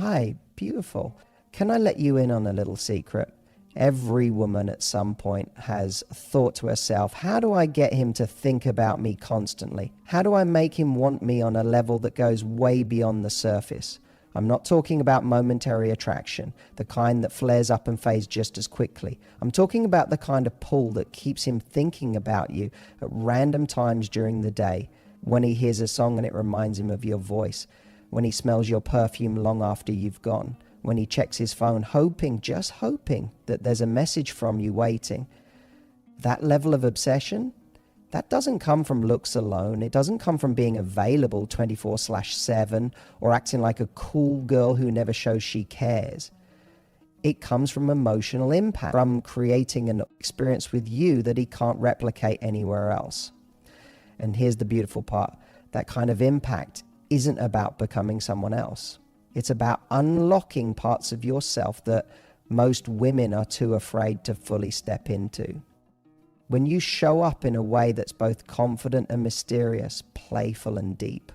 Hi, beautiful. Can I let you in on a little secret? Every woman at some point has thought to herself, how do I get him to think about me constantly? How do I make him want me on a level that goes way beyond the surface? I'm not talking about momentary attraction, the kind that flares up and fades just as quickly. I'm talking about the kind of pull that keeps him thinking about you at random times during the day, when he hears a song and it reminds him of your voice, when he smells your perfume long after you've gone, when he checks his phone, just hoping that there's a message from you waiting. That level of obsession, that doesn't come from looks alone. It doesn't come from being available 24/7 or acting like a cool girl who never shows she cares. It comes from emotional impact, from creating an experience with you that he can't replicate anywhere else. And here's the beautiful part. That kind of impact isn't about becoming someone else. It's about unlocking parts of yourself that most women are too afraid to fully step into. When you show up in a way that's both confident and mysterious, playful and deep,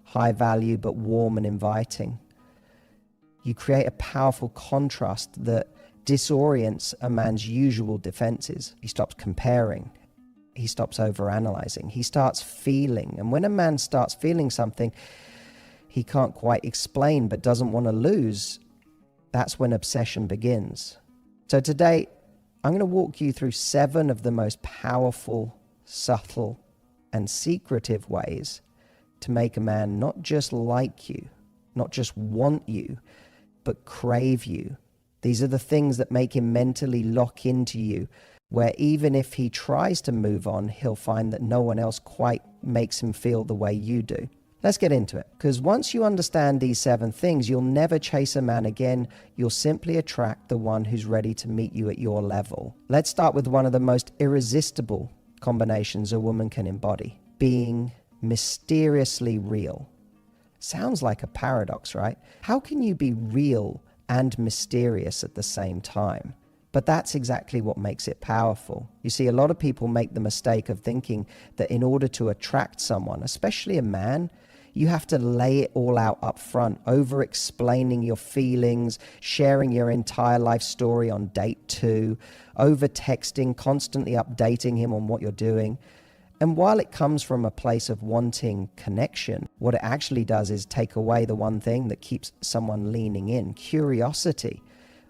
high value but warm and inviting, you create a powerful contrast that disorients a man's usual defenses. He stops comparing. He stops overanalyzing. He starts feeling. And when a man starts feeling something he can't quite explain but doesn't want to lose, that's when obsession begins. So today, I'm going to walk you through 7 of the most powerful, subtle, and secretive ways to make a man not just like you, not just want you, but crave you. These are the things that make him mentally lock into you, where even if he tries to move on, he'll find that no one else quite makes him feel the way you do. Let's get into it, because once you understand these 7 things, you'll never chase a man again. You'll simply attract the one who's ready to meet you at your level. Let's start with one of the most irresistible combinations a woman can embody: being mysteriously real. Sounds like a paradox, right? How can you be real and mysterious at the same time? But that's exactly what makes it powerful. You see, a lot of people make the mistake of thinking that in order to attract someone, especially a man, you have to lay it all out up front, over-explaining your feelings, sharing your entire life story on date 2, over-texting, constantly updating him on what you're doing. And while it comes from a place of wanting connection, what it actually does is take away the one thing that keeps someone leaning in: curiosity.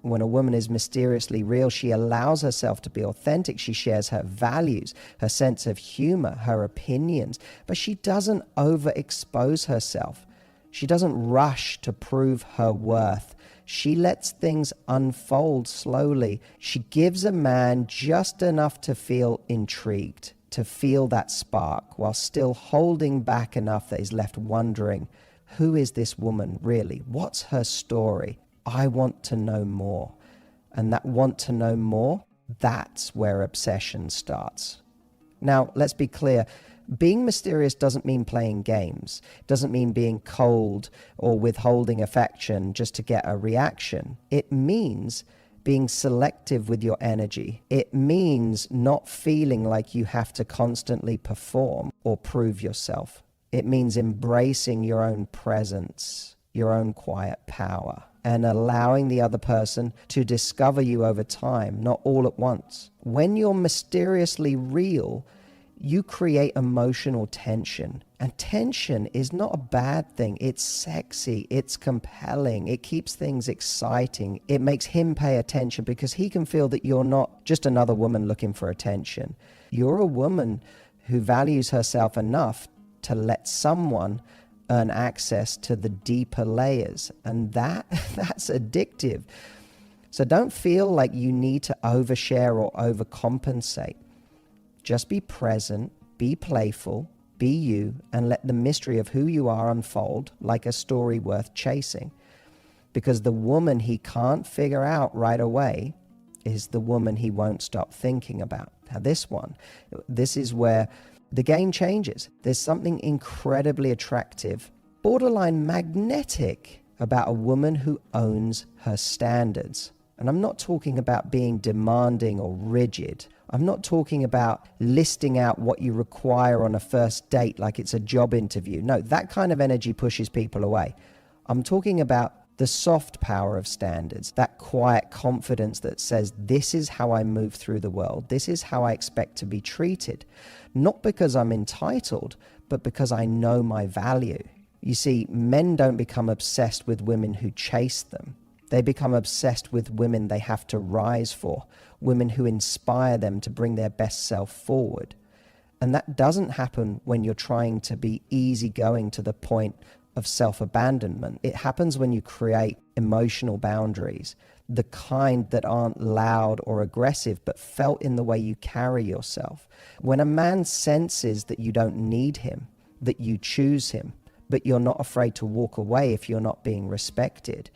When a woman is mysteriously real, she allows herself to be authentic. She shares her values, her sense of humor, her opinions, but she doesn't overexpose herself. She doesn't rush to prove her worth. She lets things unfold slowly. She gives a man just enough to feel intrigued, to feel that spark, while still holding back enough that he's left wondering, who is this woman really? What's her story? I want to know more. And that want to know more, that's where obsession starts. Now, let's be clear. Being mysterious doesn't mean playing games. It doesn't mean being cold or withholding affection just to get a reaction. It means being selective with your energy. It means not feeling like you have to constantly perform or prove yourself. It means embracing your own presence, your own quiet power, and allowing the other person to discover you over time, not all at once. When you're mysteriously real, you create emotional tension. And tension is not a bad thing. It's sexy, it's compelling, it keeps things exciting. It makes him pay attention because he can feel that you're not just another woman looking for attention. You're a woman who values herself enough to let someone earn access to the deeper layers, and that's addictive. So don't feel like you need to overshare or overcompensate. Just be present, be playful, be you, and let the mystery of who you are unfold like a story worth chasing. Because the woman he can't figure out right away is the woman he won't stop thinking about. Now this is where the game changes. There's something incredibly attractive, borderline magnetic, about a woman who owns her standards. And I'm not talking about being demanding or rigid. I'm not talking about listing out what you require on a first date like it's a job interview. No, that kind of energy pushes people away. I'm talking about The soft power of standards, that quiet confidence that says, this is how I move through the world. This is how I expect to be treated. Not because I'm entitled, but because I know my value. You see, men don't become obsessed with women who chase them. They become obsessed with women they have to rise for, women who inspire them to bring their best self forward. And that doesn't happen when you're trying to be easygoing to the point of self-abandonment. It happens when you create emotional boundaries, the kind that aren't loud or aggressive, but felt in the way you carry yourself. When a man senses that you don't need him, that you choose him, but you're not afraid to walk away if you're not being respected,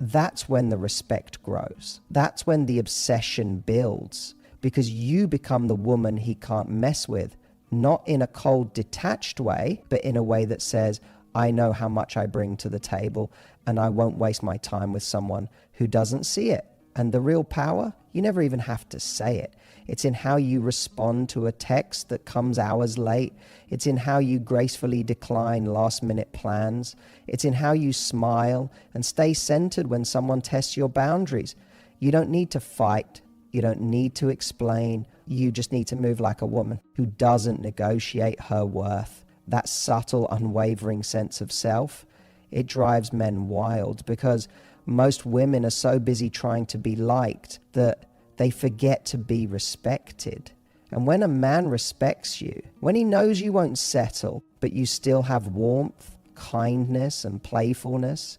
that's when the respect grows. That's when the obsession builds, because you become the woman he can't mess with, not in a cold, detached way, but in a way that says, I know how much I bring to the table, and I won't waste my time with someone who doesn't see it. And the real power, you never even have to say it. It's in how you respond to a text that comes hours late. It's in how you gracefully decline last-minute plans. It's in how you smile and stay centered when someone tests your boundaries. You don't need to fight. You don't need to explain. You just need to move like a woman who doesn't negotiate her worth. That subtle, unwavering sense of self, it drives men wild, because most women are so busy trying to be liked that they forget to be respected. And when a man respects you, when he knows you won't settle, but you still have warmth, kindness, and playfulness,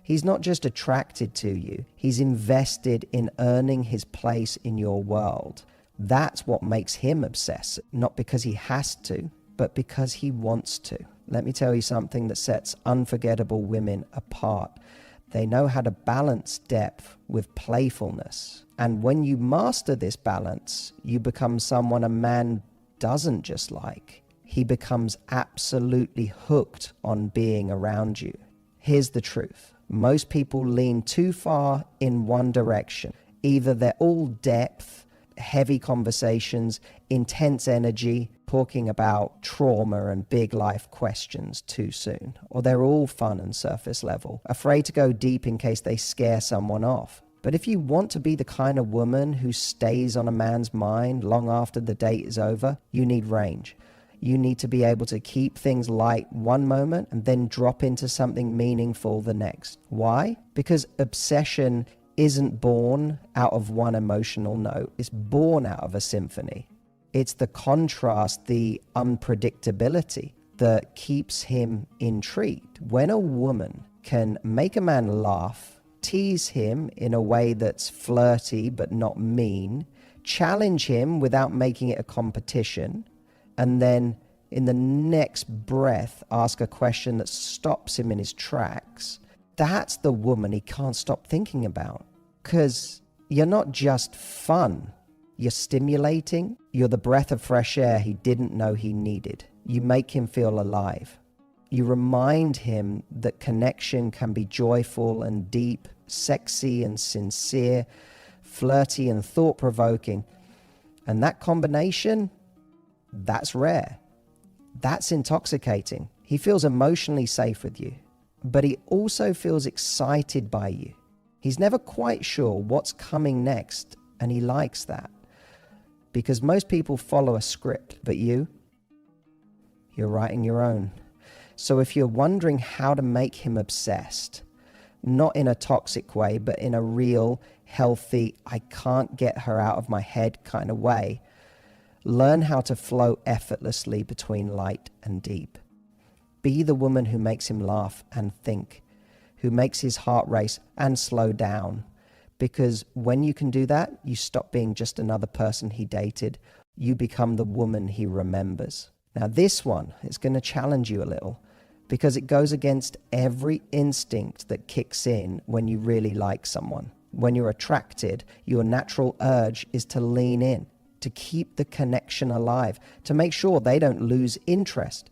he's not just attracted to you, he's invested in earning his place in your world. That's what makes him obsessive, not because he has to, but because he wants to. Let me tell you something that sets unforgettable women apart. They know how to balance depth with playfulness. And when you master this balance, you become someone a man doesn't just like. He becomes absolutely hooked on being around you. Here's the truth. Most people lean too far in one direction. Either they're all depth, heavy conversations, intense energy, talking about trauma and big life questions too soon, or they're all fun and surface level, afraid to go deep in case they scare someone off. But if you want to be the kind of woman who stays on a man's mind long after the date is over, you need range. You need to be able to keep things light one moment and then drop into something meaningful the next. Why? Because obsession isn't born out of one emotional note. It's born out of a symphony. It's the contrast, the unpredictability that keeps him intrigued. When a woman can make a man laugh, tease him in a way that's flirty but not mean, challenge him without making it a competition, and then in the next breath ask a question that stops him in his tracks, that's the woman he can't stop thinking about. Because you're not just fun. You're stimulating. You're the breath of fresh air he didn't know he needed. You make him feel alive. You remind him that connection can be joyful and deep, sexy and sincere, flirty and thought-provoking. And that combination, that's rare. That's intoxicating. He feels emotionally safe with you, but he also feels excited by you. He's never quite sure what's coming next, and he likes that. Because most people follow a script, but you're writing your own. So if you're wondering how to make him obsessed, not in a toxic way, but in a real, healthy, I can't get her out of my head kind of way, learn how to flow effortlessly between light and deep. Be the woman who makes him laugh and think, who makes his heart race and slow down. Because when you can do that, you stop being just another person he dated. You become the woman he remembers. Now this one is going to challenge you a little, because it goes against every instinct that kicks in when you really like someone. When you're attracted, your natural urge is to lean in, to keep the connection alive, to make sure they don't lose interest.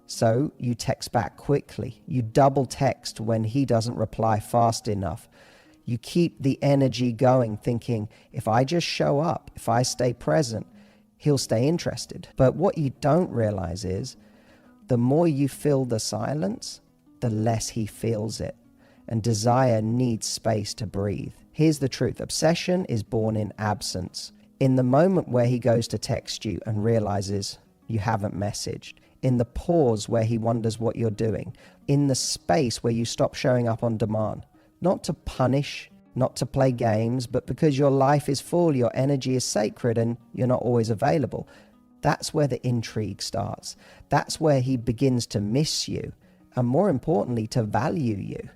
So you text back quickly. You double text when he doesn't reply fast enough. You keep the energy going, thinking, if I just show up, if I stay present, he'll stay interested. But what you don't realize is, the more you fill the silence, the less he feels it. and desire needs space to breathe. Here's the truth. Obsession is born in absence. In the moment where he goes to text you and realizes you haven't messaged, in the pause where he wonders what you're doing, in the space where you stop showing up on demand, not to punish, not to play games, but because your life is full, your energy is sacred, and you're not always available. That's where the intrigue starts. That's where he begins to miss you, and more importantly, to value you.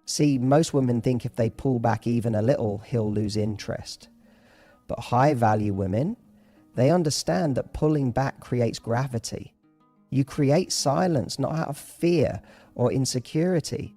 See, most women think if they pull back even a little, he'll lose interest. But high-value women, they understand that pulling back creates gravity. You create silence not out of fear or insecurity,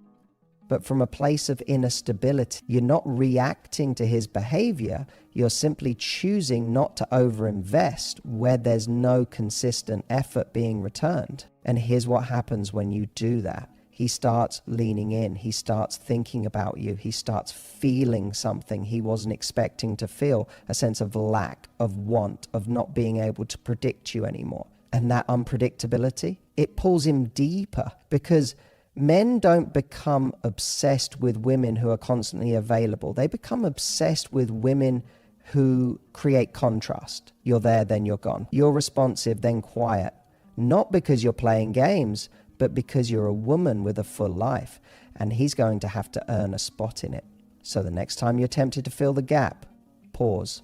but from a place of inner stability. You're not reacting to his behavior, you're simply choosing not to overinvest where there's no consistent effort being returned. And here's what happens when you do that. He starts leaning in, he starts thinking about you, he starts feeling something he wasn't expecting to feel, a sense of lack, of want, of not being able to predict you anymore. And that unpredictability, it pulls him deeper, because men don't become obsessed with women who are constantly available. They become obsessed with women who create contrast. You're there, then you're gone. You're responsive, then quiet. Not because you're playing games, but because you're a woman with a full life, and he's going to have to earn a spot in it. So the next time you're tempted to fill the gap, pause.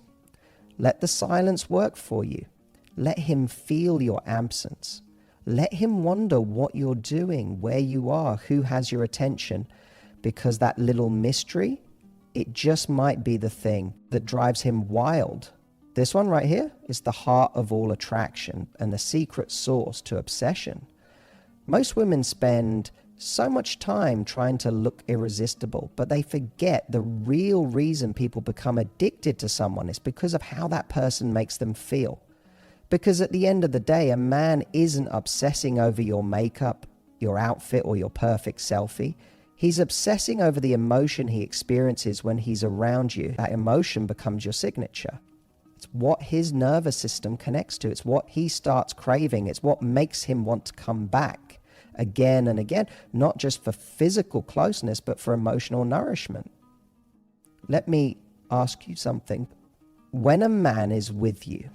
Let the silence work for you. Let him feel your absence. Let him wonder what you're doing, where you are, who has your attention, because that little mystery, it just might be the thing that drives him wild. This one right here is the heart of all attraction and the secret source to obsession. Most women spend so much time trying to look irresistible, but they forget the real reason people become addicted to someone is because of how that person makes them feel. Because at the end of the day, a man isn't obsessing over your makeup, your outfit, or your perfect selfie. He's obsessing over the emotion he experiences when he's around you. That emotion becomes your signature. It's what his nervous system connects to. It's what he starts craving. It's what makes him want to come back again and again, not just for physical closeness, but for emotional nourishment. Let me ask you something. When a man is with you,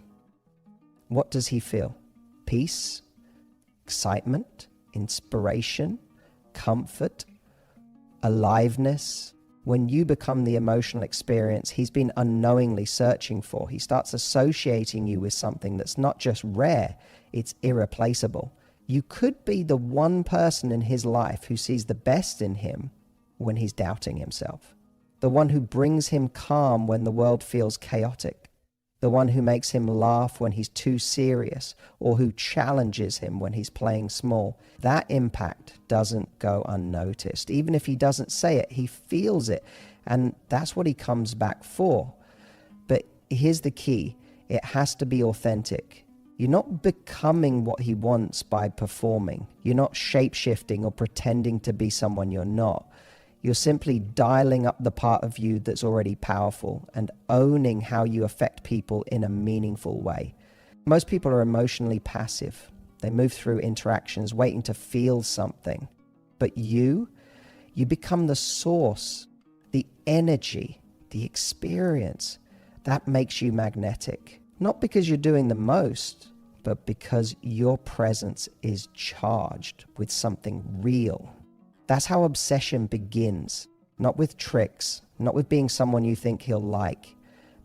what does he feel? Peace, excitement, inspiration, comfort, aliveness. When you become the emotional experience he's been unknowingly searching for, he starts associating you with something that's not just rare, it's irreplaceable. You could be the one person in his life who sees the best in him when he's doubting himself. The one who brings him calm when the world feels chaotic. The one who makes him laugh when he's too serious, or who challenges him when he's playing small. That impact doesn't go unnoticed. Even if he doesn't say it, he feels it. And that's what he comes back for. But here's the key. It has to be authentic. You're not becoming what he wants by performing. You're not shape-shifting or pretending to be someone you're not. You're simply dialing up the part of you that's already powerful and owning how you affect people in a meaningful way. Most people are emotionally passive. They move through interactions waiting to feel something. But you become the source, the energy, the experience that makes you magnetic. Not because you're doing the most, but because your presence is charged with something real. That's how obsession begins, not with tricks, not with being someone you think he'll like,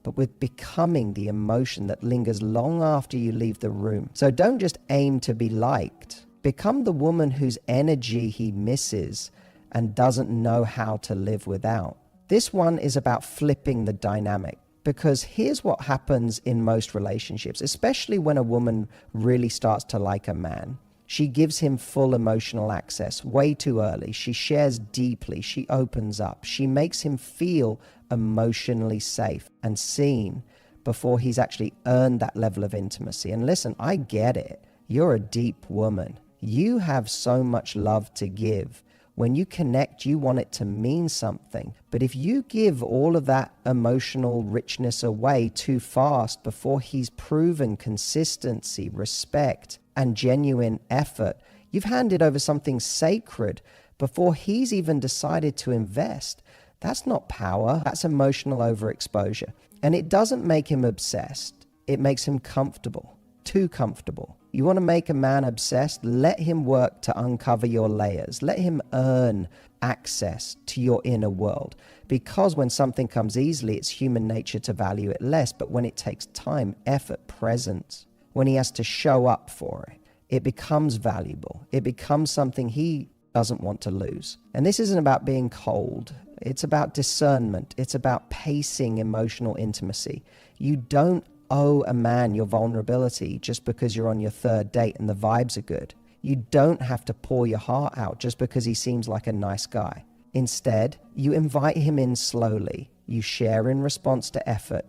but with becoming the emotion that lingers long after you leave the room. So don't just aim to be liked. Become the woman whose energy he misses and doesn't know how to live without. This one is about flipping the dynamic, because here's what happens in most relationships, especially when a woman really starts to like a man. She gives him full emotional access way too early. She shares deeply. She opens up. She makes him feel emotionally safe and seen before he's actually earned that level of intimacy. And listen, I get it. You're a deep woman. You have so much love to give. When you connect, you want it to mean something. But if you give all of that emotional richness away too fast before he's proven consistency, respect, and genuine effort, you've handed over something sacred before he's even decided to invest. That's not power, that's emotional overexposure. And it doesn't make him obsessed, it makes him comfortable, too comfortable. You want to make a man obsessed? Let him work to uncover your layers. Let him earn access to your inner world. Because when something comes easily, it's human nature to value it less. But when it takes time, effort, presence, when he has to show up for it, it becomes valuable. It becomes something he doesn't want to lose. And this isn't about being cold. It's about discernment. It's about pacing emotional intimacy. You don't owe a man your vulnerability just because you're on your third date and the vibes are good. You don't have to pour your heart out just because he seems like a nice guy. Instead, you invite him in slowly. You share in response to effort.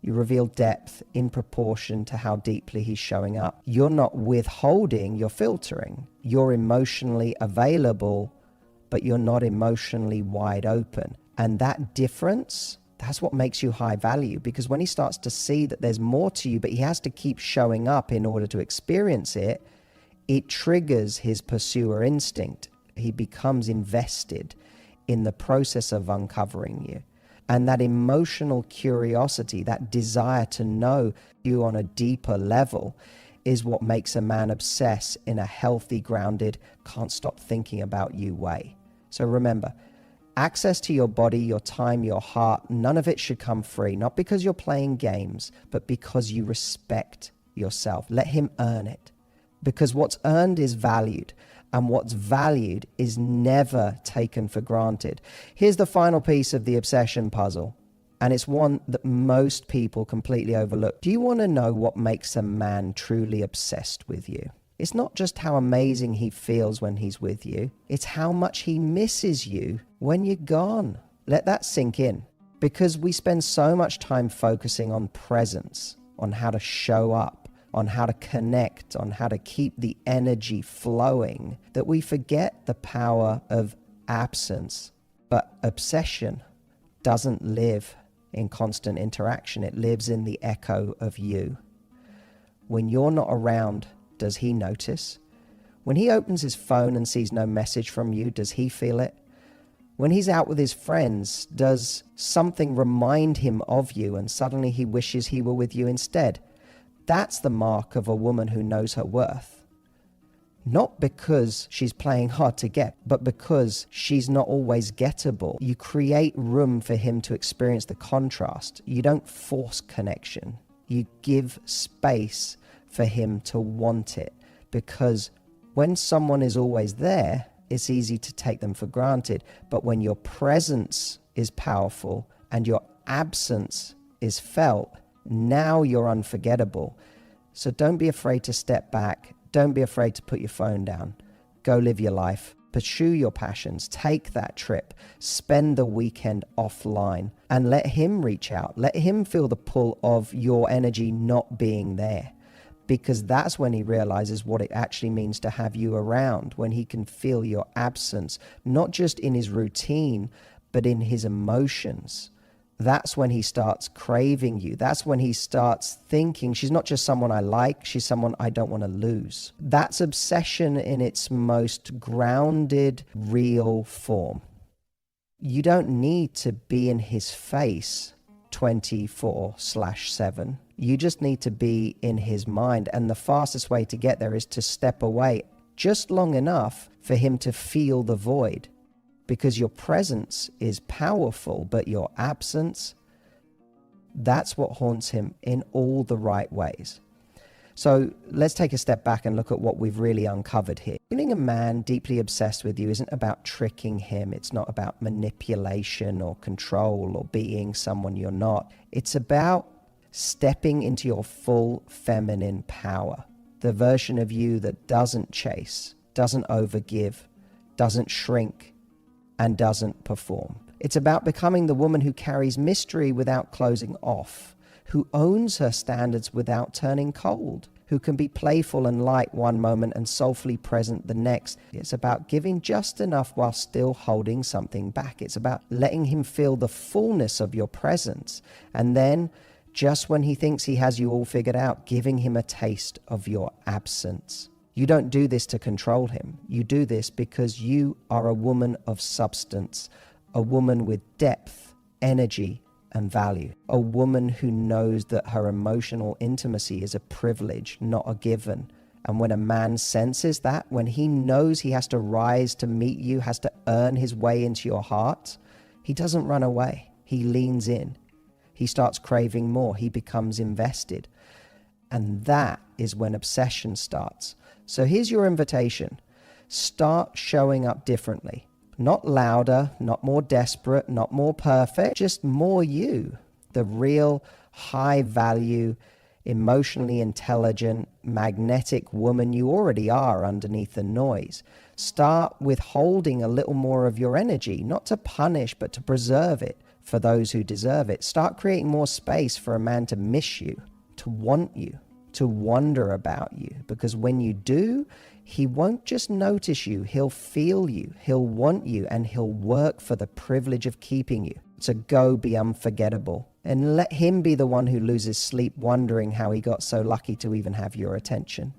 You reveal depth in proportion to how deeply he's showing up. You're not withholding, you're filtering. You're emotionally available, but you're not emotionally wide open. And that difference, that's what makes you high value, because when he starts to see that there's more to you, but he has to keep showing up in order to experience it, it triggers his pursuer instinct. He becomes invested in the process of uncovering you. And that emotional curiosity, that desire to know you on a deeper level, is what makes a man obsess in a healthy, grounded, can't stop thinking about you way. So remember, access to your body, your time, your heart, none of it should come free. Not because you're playing games, but because you respect yourself. Let him earn it. Because what's earned is valued, and what's valued is never taken for granted. Here's the final piece of the obsession puzzle, and it's one that most people completely overlook. Do you want to know what makes a man truly obsessed with you? It's not just how amazing he feels when he's with you, it's how much he misses you when you're gone. Let that sink in, because we spend so much time focusing on presence, on how to show up, on how to connect, on how to keep the energy flowing, that we forget the power of absence. But obsession doesn't live in constant interaction. It lives in the echo of you. When you're not around, does he notice? When he opens his phone and sees no message from you, does he feel it? When he's out with his friends, does something remind him of you and suddenly he wishes he were with you instead? That's the mark of a woman who knows her worth. Not because she's playing hard to get, but because she's not always gettable. You create room for him to experience the contrast. You don't force connection. You give space for him to want it. Because when someone is always there, it's easy to take them for granted. But when your presence is powerful and your absence is felt, now you're unforgettable. So don't be afraid to step back. Don't be afraid to put your phone down. Go live your life. Pursue your passions. Take that trip. Spend the weekend offline and let him reach out. Let him feel the pull of your energy not being there. Because that's when he realizes what it actually means to have you around, when he can feel your absence, not just in his routine, but in his emotions. That's when he starts craving you. That's when he starts thinking, she's not just someone I like, she's someone I don't want to lose. That's obsession in its most grounded, real form. You don't need to be in his face 24/7. You just need to be in his mind. And the fastest way to get there is to step away just long enough for him to feel the void. Because your presence is powerful, but your absence, that's what haunts him in all the right ways. So let's take a step back and look at what we've really uncovered here. Feeling a man deeply obsessed with you isn't about tricking him. It's not about manipulation or control or being someone you're not. It's about stepping into your full feminine power. The version of you that doesn't chase, doesn't overgive, doesn't shrink, and doesn't perform. It's about becoming the woman who carries mystery without closing off, who owns her standards without turning cold, who can be playful and light one moment and soulfully present the next. It's about giving just enough while still holding something back. It's about letting him feel the fullness of your presence, and then, just when he thinks he has you all figured out, giving him a taste of your absence. You don't do this to control him. You do this because you are a woman of substance, a woman with depth, energy, and value. A woman who knows that her emotional intimacy is a privilege, not a given. And when a man senses that, when he knows he has to rise to meet you, has to earn his way into your heart, he doesn't run away. He leans in. He starts craving more. He becomes invested. And that is when obsession starts. So here's your invitation. Start showing up differently. Not louder, not more desperate, not more perfect, just more you. The real, high value, emotionally intelligent, magnetic woman you already are underneath the noise. Start withholding a little more of your energy, not to punish, but to preserve it for those who deserve it. Start creating more space for a man to miss you, to want you, to wonder about you. Because when you do, he won't just notice you, he'll feel you, he'll want you, and he'll work for the privilege of keeping you. So go be unforgettable and let him be the one who loses sleep wondering how he got so lucky to even have your attention.